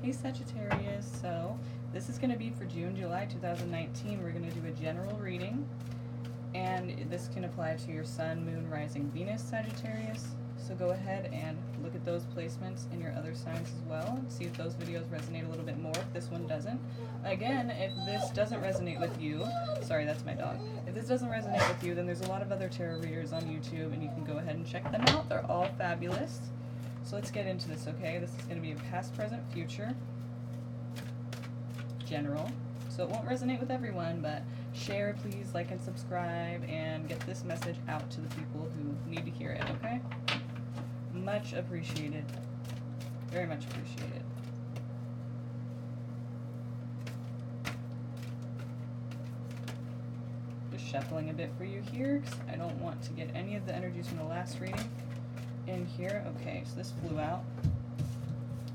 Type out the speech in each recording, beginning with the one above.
Hey Sagittarius, so this is going to be for June, July 2019. We're going to do a general reading, and this can apply to your Sun, Moon, Rising, Venus, Sagittarius. So go ahead and look at those placements in your other signs as well, and see if those videos resonate a little bit more, if this one doesn't. Again, if this doesn't resonate with you, sorry, that's my dog. If this doesn't resonate with you, then there's a lot of other tarot readers on YouTube, and you can go ahead and check them out. They're all fabulous. So let's get into this, okay? This is going to be a past, present, future, general. So it won't resonate with everyone, but share, please, like and subscribe, and get this message out to the people who need to hear it, okay? Much appreciated. Very much appreciated. Just shuffling a bit for you here, because I don't want to get any of the energies from the last reading in here. Okay, so this flew out.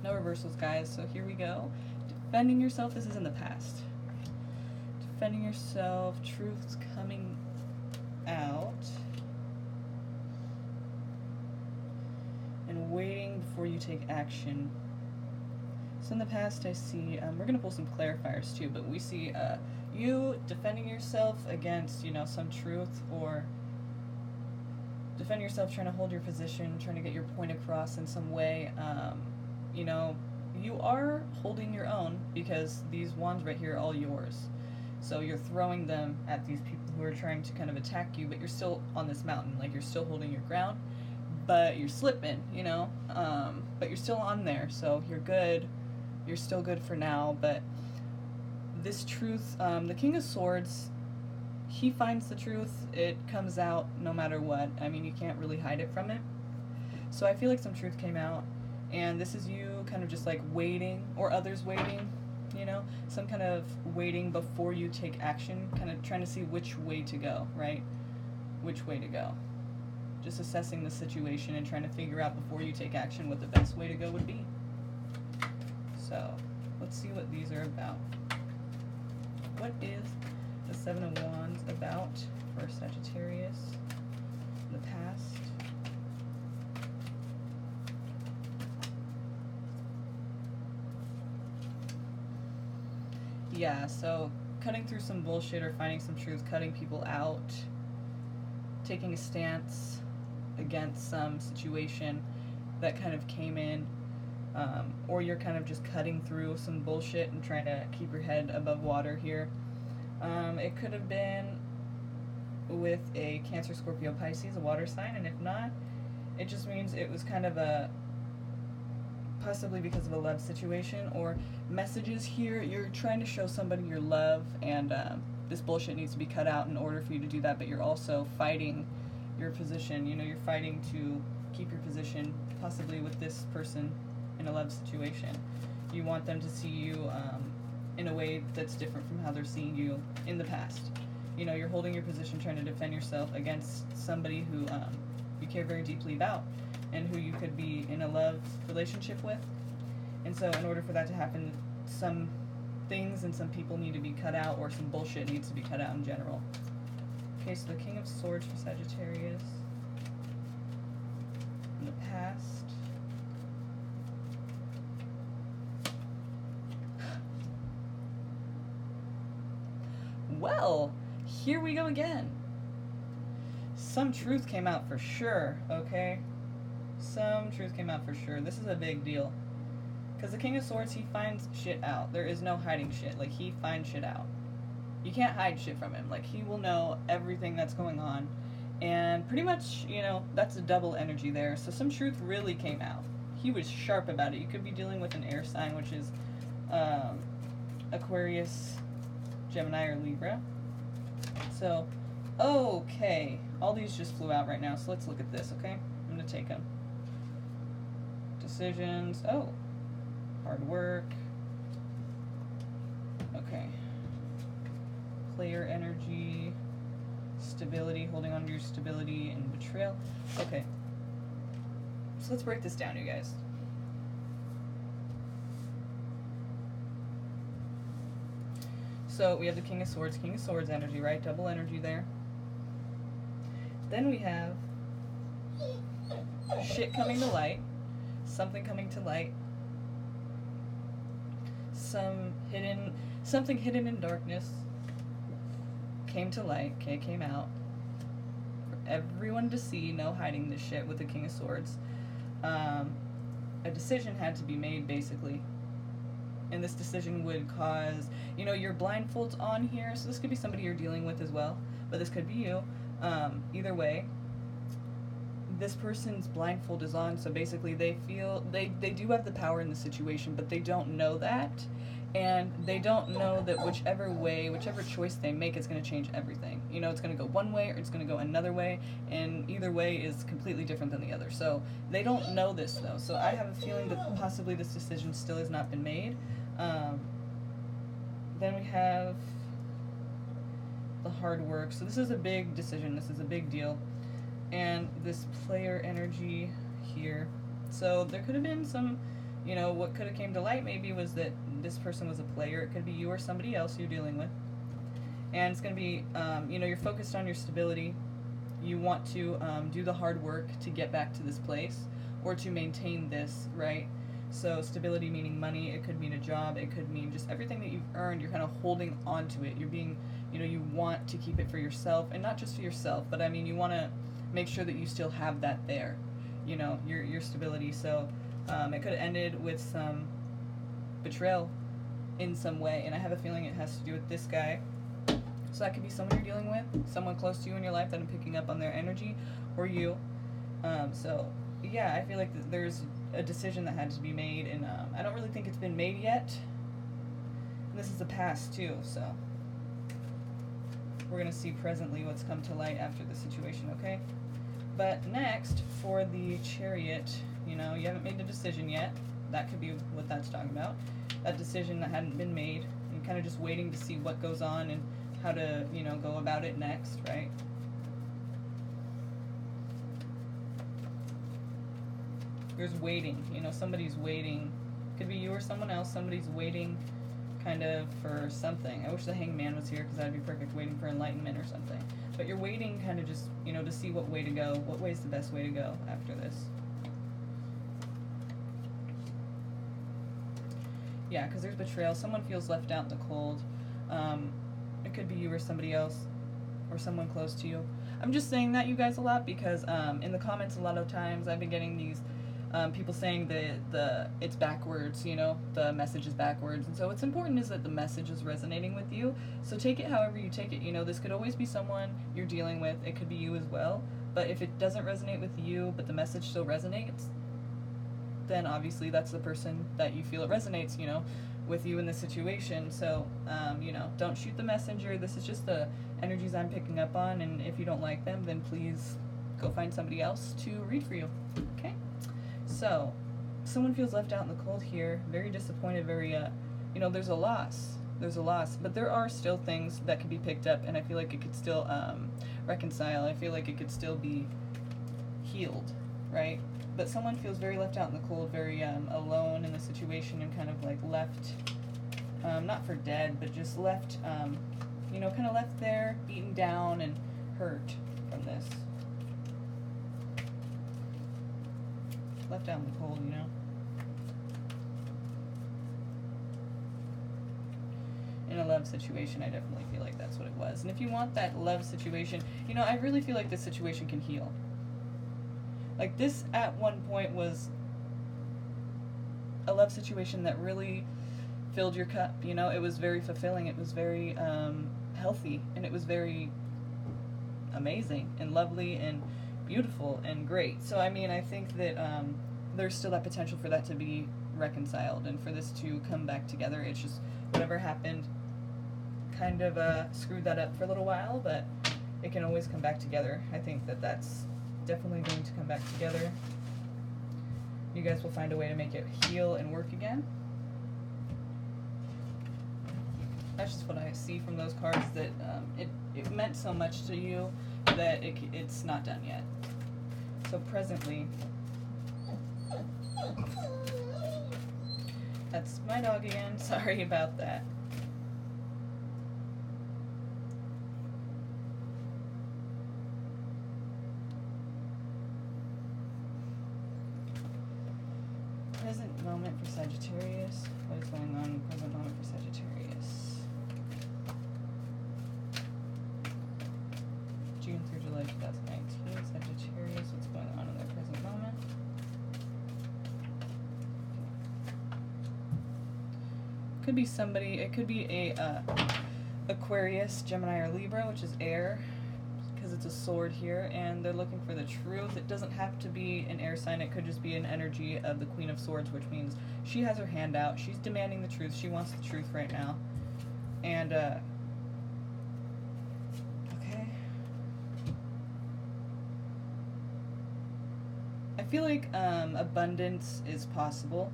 No reversals, guys, so here we go. Defending yourself, this is in the past. Defending yourself, truth's coming out. And waiting before you take action. So in the past I see, we're going to pull some clarifiers too, but we see you defending yourself against, some truth, or defend yourself, trying to hold your position, trying to get your point across in some way. You are holding your own, because these wands right here are all yours. So you're throwing them at these people who are trying to kind of attack you, but you're still on this mountain, like you're still holding your ground, but you're slipping, but you're still on there, so you're good. You're still good for now, but this truth, the King of Swords, he finds the truth. It comes out no matter what. I mean, you can't really hide it from it. So I feel like some truth came out, and this is you kind of just like waiting, or others waiting, some kind of waiting before you take action, kind of trying to see which way to go, right? Which way to go. Just assessing the situation and trying to figure out before you take action what the best way to go would be. So let's see what these are about. What is the Seven of Wands about for Sagittarius in the past? Yeah, so cutting through some bullshit or finding some truth, cutting people out, taking a stance against some situation that kind of came in, or you're kind of just cutting through some bullshit and trying to keep your head above water here. It could have been with a Cancer, Scorpio, Pisces, a water sign, and if not, it just means it was kind of a, possibly because of a love situation, or messages here. You're trying to show somebody your love, and this bullshit needs to be cut out in order for you to do that, but you're also fighting your position. You're fighting to keep your position, possibly with this person in a love situation. You want them to see you in a way that's different from how they're seeing you in the past. You're holding your position, trying to defend yourself against somebody who you care very deeply about, and who you could be in a love relationship with. And so in order for that to happen, some things and some people need to be cut out, or some bullshit needs to be cut out in general. Okay, so the King of Swords for Sagittarius in the past. Well, here we go again. Some truth came out for sure, okay? Some truth came out for sure. This is a big deal. Because the King of Swords, he finds shit out. There is no hiding shit. Like, he finds shit out. You can't hide shit from him. Like, he will know everything that's going on. And pretty much, that's a double energy there. So some truth really came out. He was sharp about it. You could be dealing with an air sign, which is Aquarius, Gemini, or Libra. So, okay. All these just flew out right now, so let's look at this, okay? I'm going to take them. Decisions. Oh. Hard work. Okay. Player energy. Stability, holding on to your stability, and betrayal. Okay. So let's break this down, you guys. So we have the King of Swords energy, right? Double energy there. Then we have shit coming to light, something coming to light, something hidden in darkness came to light, okay, came out for everyone to see. No hiding this shit with the King of Swords. A decision had to be made, basically. And this decision would cause, you know, your blindfolds on here, so this could be somebody you're dealing with as well, but this could be you. Either way, this person's blindfold is on, so basically they feel, they do have the power in the situation, but they don't know that, and they don't know that whichever choice they make is going to change everything. You know, it's going to go one way or it's going to go another way, and either way is completely different than the other. So they don't know this, though. So I have a feeling that possibly this decision still has not been made. Then we have the hard work. So this is a big decision. This is a big deal. And this player energy here. So there could have been some, you know, what could have came to light maybe was that this person was a player. It could be you or somebody else you're dealing with. And it's going to be, you know, you're focused on your stability. You want to do the hard work to get back to this place or to maintain this, right? So stability meaning money. It could mean a job. It could mean just everything that you've earned. You're kind of holding on to it. You're being, you know, you want to keep it for yourself, and not just for yourself, but I mean, you want to make sure that you still have that there, you know, your stability. So it could have ended with some betrayal in some way, and I have a feeling it has to do with this guy. So that could be someone you're dealing with, someone close to you in your life that I'm picking up on their energy, or you. So yeah, I feel like there's a decision that had to be made, and I don't really think it's been made yet. And this is the past too, so we're going to see presently what's come to light after the situation, okay? But next, for the Chariot, you know, you haven't made a decision yet. That could be what that's talking about. That decision that hadn't been made. You're kind of just waiting to see what goes on and how to, you know, go about it next, right? There's waiting. You know, somebody's waiting. Could be you or someone else. Somebody's waiting kind of for something. I wish the Hangman was here because that'd be perfect, waiting for enlightenment or something. But you're waiting kind of just, you know, to see what way to go. What way's the best way to go after this? Yeah, because there's betrayal. Someone feels left out in the cold. It could be you or somebody else or someone close to you. I'm just saying that, you guys, a lot because in the comments a lot of times I've been getting these people saying that it's backwards, you know, the message is backwards. And so what's important is that the message is resonating with you. So take it however you take it. You know, this could always be someone you're dealing with. It could be you as well. But if it doesn't resonate with you, but the message still resonates, then obviously that's the person that you feel it resonates, you know, with you in this situation. So, you know, don't shoot the messenger. This is just the energies I'm picking up on. And if you don't like them, then please go find somebody else to read for you. Okay? So, someone feels left out in the cold here, very disappointed, very, you know, there's a loss, but there are still things that could be picked up, and I feel like it could still, reconcile. I feel like it could still be healed, right? But someone feels very left out in the cold, very, alone in the situation, and kind of, like, left, not for dead, but just left, you know, kind of left there, beaten down, and hurt from this. Left out in the cold, you know. In a love situation, I definitely feel like that's what it was. And if you want that love situation, you know, I really feel like this situation can heal. Like, this at one point was a love situation that really filled your cup, you know. It was very fulfilling, it was very healthy, and it was very amazing and lovely and beautiful and great. So I mean, I think that there's still that potential for that to be reconciled and for this to come back together. It's just whatever happened kind of screwed that up for a little while, but it can always come back together. I think that that's definitely going to come back together. You guys will find a way to make it heal and work again. That's just what I see from those cards, that it meant so much to you that it's not done yet. So presently, that's my dog again, sorry about that. Present moment for Sagittarius. What is going on in the present moment Could be somebody, it could be a Aquarius, Gemini, or Libra, which is air, because it's a sword here, and they're looking for the truth. It doesn't have to be an air sign, it could just be an energy of the Queen of Swords, which means she has her hand out, she's demanding the truth, she wants the truth right now. And, okay. I feel like abundance is possible,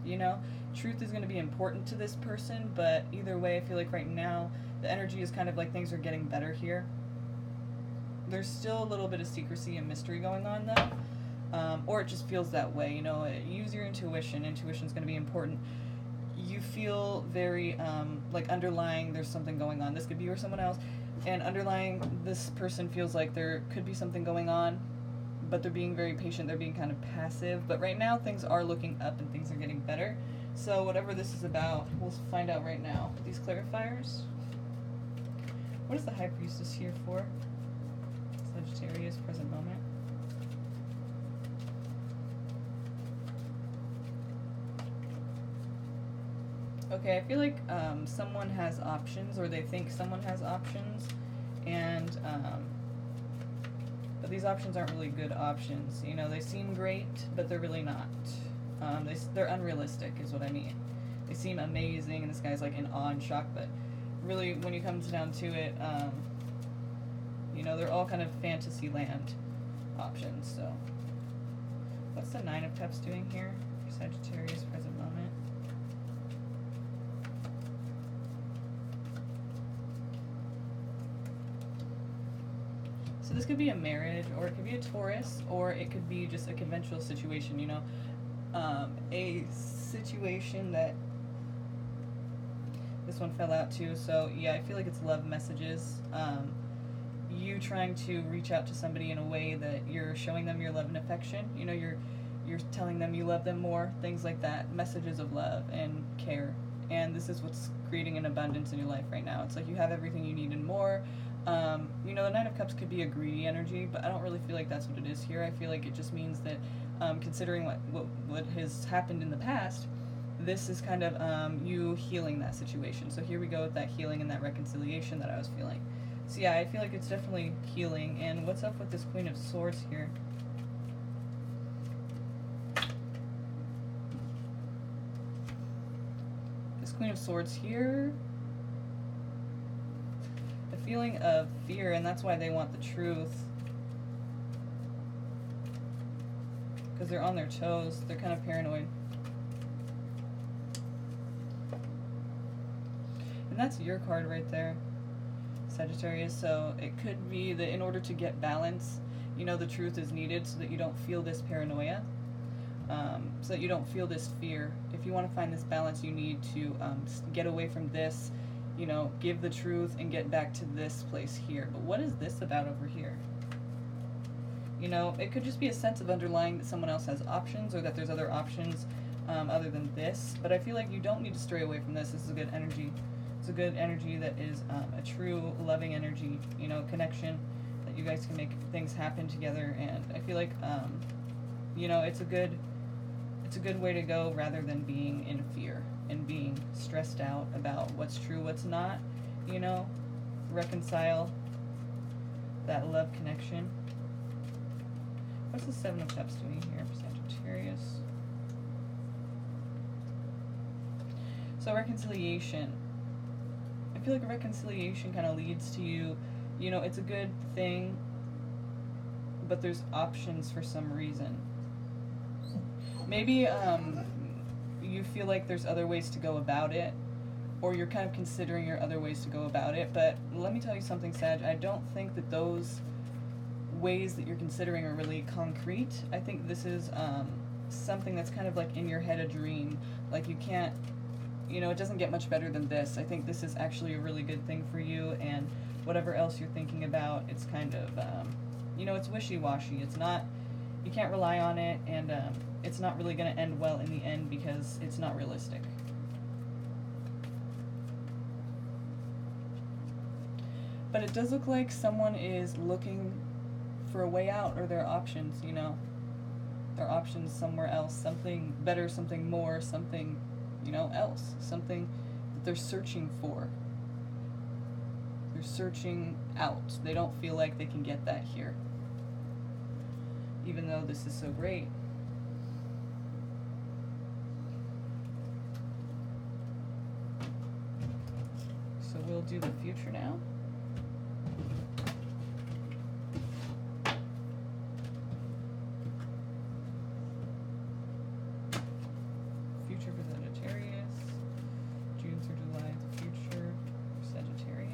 you know? Truth is going to be important to this person, but either way, I feel like right now, the energy is kind of like things are getting better here. There's still a little bit of secrecy and mystery going on, though. Or it just feels that way, you know? Use your intuition. Intuition's going to be important. You feel very, like, underlying there's something going on. This could be you or someone else. And underlying this person feels like there could be something going on, but they're being very patient. They're being kind of passive. But right now, things are looking up and things are getting better. So whatever this is about, we'll find out right now. These clarifiers. What is the High Priestess here for? Sagittarius, present moment. Okay, I feel like someone has options, or they think someone has options, and but these options aren't really good options. You know, they seem great, but they're really not. They're unrealistic, is what I mean. They seem amazing, and this guy's like in awe and shock, but really, when it comes down to it, you know, they're all kind of fantasy land options. So, what's the Nine of Cups doing here? Sagittarius, present moment. So this could be a marriage, or it could be a Taurus, or it could be just a conventional situation, you know. A situation that this one fell out too. So yeah, I feel like it's love messages. You trying to reach out to somebody in a way that you're showing them your love and affection. You know, you're telling them you love them more, things like that. Messages of love and care. And this is what's creating an abundance in your life right now. It's like you have everything you need and more. You know, the Nine of Cups could be a greedy energy, but I don't really feel like that's what it is here. I feel like it just means that, considering what has happened in the past, this is kind of you healing that situation. So here we go with that healing and that reconciliation that I was feeling. So yeah, I feel like it's definitely healing. And what's up with this Queen of Swords here? This Queen of Swords here, a feeling of fear, and that's why they want the truth. Because they're on their toes, they're kind of paranoid. And that's your card right there, Sagittarius. So it could be that in order to get balance, you know, the truth is needed so that you don't feel this paranoia, so that you don't feel this fear. If you want to find this balance, you need to get away from this, you know, give the truth and get back to this place here. But what is this about over here? You know, it could just be a sense of underlying that someone else has options, or that there's other options other than this. But I feel like you don't need to stray away from this. This is a good energy. It's a good energy that is a true loving energy, you know, connection, that you guys can make things happen together. And I feel like, you know, it's a good way to go, rather than being in fear and being stressed out about what's true, what's not, you know. Reconcile that love connection. What's the Seven of Cups doing here for Sagittarius? So reconciliation. I feel like reconciliation kind of leads to you, you know, it's a good thing, but there's options for some reason. Maybe you feel like there's other ways to go about it, or you're kind of considering your other ways to go about it. But let me tell you something, Sag, I don't think that those ways that you're considering are really concrete. I think this is something that's kind of like in your head, a dream. Like you can't, you know, it doesn't get much better than this. I think this is actually a really good thing for you, and whatever else you're thinking about, it's kind of, you know, it's wishy-washy. It's not, you can't rely on it, and it's not really going to end well in the end because it's not realistic. But it does look like someone is looking for a way out, or their options, you know. Their options somewhere else, something better, something more, something, you else, something that they're searching for. They're searching out. They don't feel like they can get that here, even though this is so great. So we'll do the future now. Future for Sagittarius. June through July, the future for Sagittarius.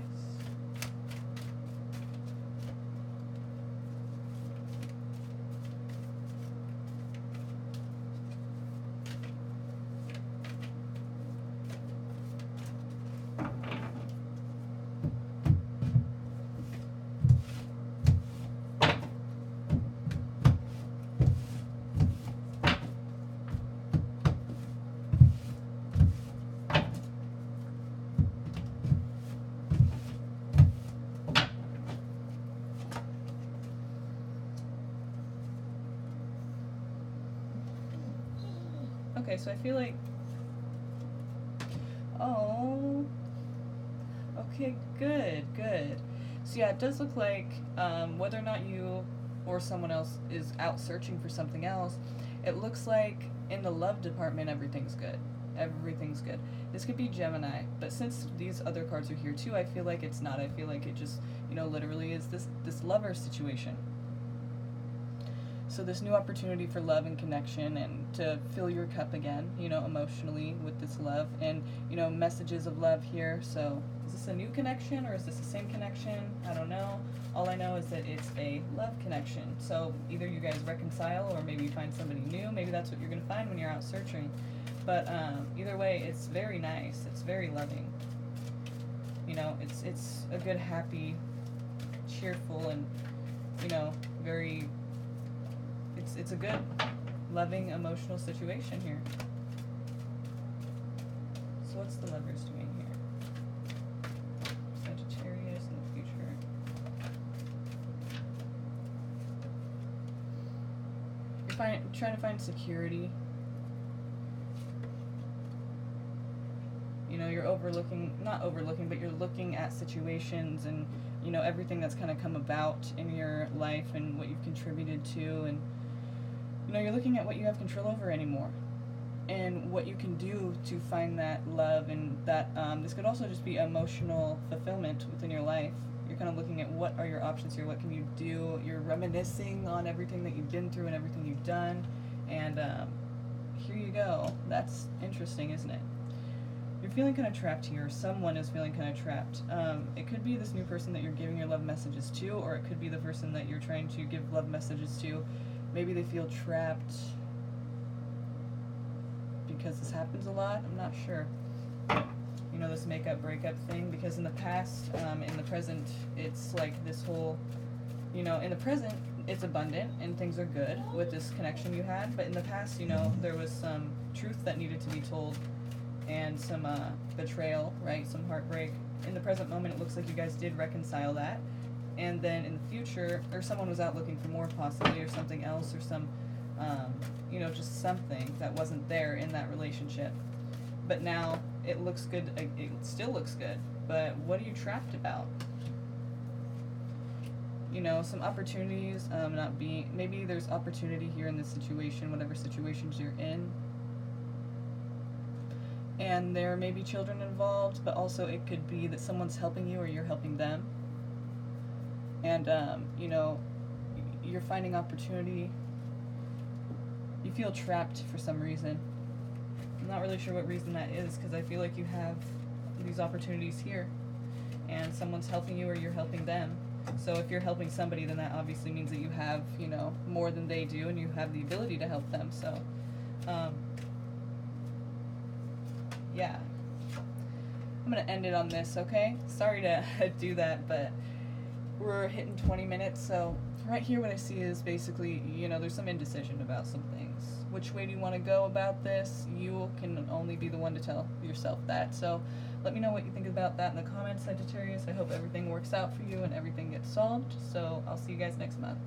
Okay, so I feel like, oh, okay, good. So yeah, it does look like whether or not you or someone else is out searching for something else, it looks like in the love department everything's good. Everything's good. This could be Gemini, but since these other cards are here too, I feel like it's not. I feel like it just, literally is this lover situation. So this new opportunity for love and connection and to fill your cup again, emotionally with this love and, messages of love here. So is this a new connection or is this the same connection? I don't know. All I know is that it's a love connection. So either you guys reconcile or maybe you find somebody new. Maybe that's what you're going to find when you're out searching. But either way, it's very nice. It's very loving. It's a good, happy, cheerful, and, very... It's a good, loving, emotional situation here. So what's the lovers doing here? Sagittarius in the future. You're trying to find security. You're not overlooking, but you're looking at situations and, everything that's kind of come about in your life and what you've contributed to, and you're looking at what you have control over anymore and what you can do to find that love and that this could also just be emotional fulfillment within your life. You're kind of looking at what are your options here, what can you do. You're reminiscing on everything that you've been through and everything you've done, and here you go. That's interesting, isn't it? You're feeling kind of trapped here. Someone is feeling kind of trapped. It could be this new person that you're giving your love messages to, or it could be the person that you're trying to give love messages to. Maybe they feel trapped because this happens a lot. I'm not sure. This makeup breakup thing, because in the past, in the present, it's like this whole, in the present, it's abundant and things are good with this connection you had. But in the past, there was some truth that needed to be told and some betrayal, right? Some heartbreak. In the present moment, it looks like you guys did reconcile that. And then in the future, or someone was out looking for more possibly, or something else, or some, just something that wasn't there in that relationship. But now it looks good, it still looks good, but what are you trapped about? Some opportunities, maybe there's opportunity here in this situation, whatever situations you're in. And there may be children involved, but also it could be that someone's helping you or you're helping them. And, you're finding opportunity. You feel trapped for some reason. I'm not really sure what reason that is, because I feel like you have these opportunities here. And someone's helping you or you're helping them. So if you're helping somebody, then that obviously means that you have, more than they do, and you have the ability to help them. So, yeah. I'm going to end it on this, okay? Sorry to do that, but we're hitting 20 minutes, so right here what I see is basically, there's some indecision about some things. Which way do you want to go about this? You can only be the one to tell yourself that. So let me know what you think about that in the comments, Sagittarius. I hope everything works out for you and everything gets solved. So I'll see you guys next month.